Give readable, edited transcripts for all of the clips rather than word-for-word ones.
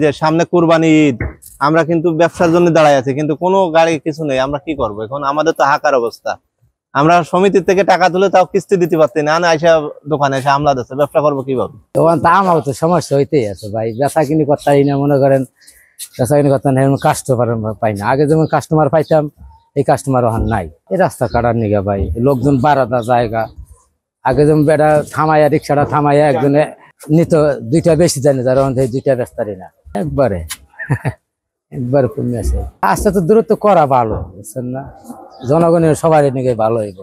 যে সামনে কুরবানি ঈদ, আমরা কিন্তু ব্যবসার জন্য দাঁড়ায় আছি, কিন্তু কোনো গাড়ি কিছু নেই। আমরা কি করবো এখন? আমাদের তো হাকার অবস্থা। আমরা সমিতির থেকে টাকা তুলে তাও কিস্তি দিতে পারছি না, আইসা দোকানে এসে হামলা দিচ্ছে। ব্যবসা করবো কিভাবে? তখন তা আমারও তো সমস্যা হইতেই আছে ভাই, বেচা কিনি করতেই না, মনে করেন বেচা কিনি করতে না, কাস্টমার পাই না। আগে যেমন কাস্টমার পাইতাম, এই কাস্টমার ওখান নাই। এই রাস্তা কাটার নিগা ভাই লোকজন বাড়াদা জায়গা। আগে যেমন বেটা থামাইয়া রিক্সাটা থামাইয়া একজনে নিত, দুইটা বেশি জানে, যারা দুইটা ব্যস্তারি না একবারে একবারে কমে আছে। রাস্তা তো দূরত্ব করা ভালো, বুঝছেন না? জনগণের সবার নিগে ভালো হইব,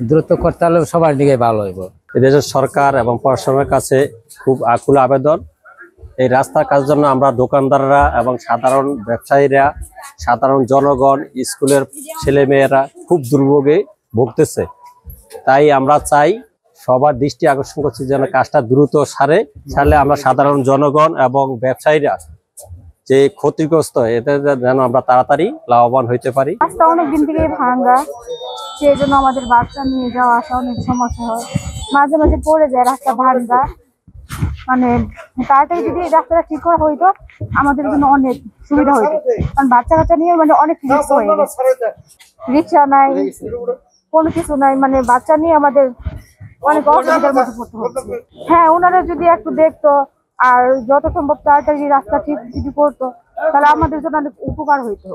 দূরত্ব করতে হলে সবার দিকে ভালো হইব। এদেশের সরকার এবং প্রশাসনের কাছে খুব আকুল আবেদন, এই রাস্তার কাজের জন্য আমরা দোকানদাররা এবং সাধারণ ব্যবসায়ীরা, সাধারণ জনগণ, স্কুলের ছেলেমেয়েরা খুব দুর্ভোগে ভুগতেছে। তাই আমরা চাই, সবার দৃষ্টি আকর্ষণ করছি যেন কাজটা দ্রুত সারলে আমরা সাধারণ জনগণ এবং ব্যবসায়ীরা যে ক্ষতিগ্রস্ত, এতে যেন আমরা তাড়াতাড়ি লাভবান হইতে পারি। রাস্তা অনেকদিন থেকেই ভাঙা, সেই জন্য আমাদের বাচ্চা নিয়ে যাওয়া আসা অনেক সমস্যা হয়, মাঝে মাঝে পড়ে যায়। রাস্তা ভাঙা, মানে তাড়াতাড়ি যদি রাস্তাটা ঠিক করা হইতো আমাদের জন্য অনেক সুবিধা হইতো, কারণ বাচ্চা কাচ্চা নিয়ে মানে অনেক রিস্ক হয়ে গেছে। রিক্সা নাই, কোনো কিছু নাই, মানে বাচ্চা নিয়ে আমাদের অনেক অসুবিধার মধ্যে পড়তে হচ্ছে। হ্যাঁ, ওনারা যদি একটু দেখতো আর যত সম্ভব তাড়াতাড়ি রাস্তা ঠিক যদি করতো, তাহলে আমাদের জন্য অনেক উপকার হইতো।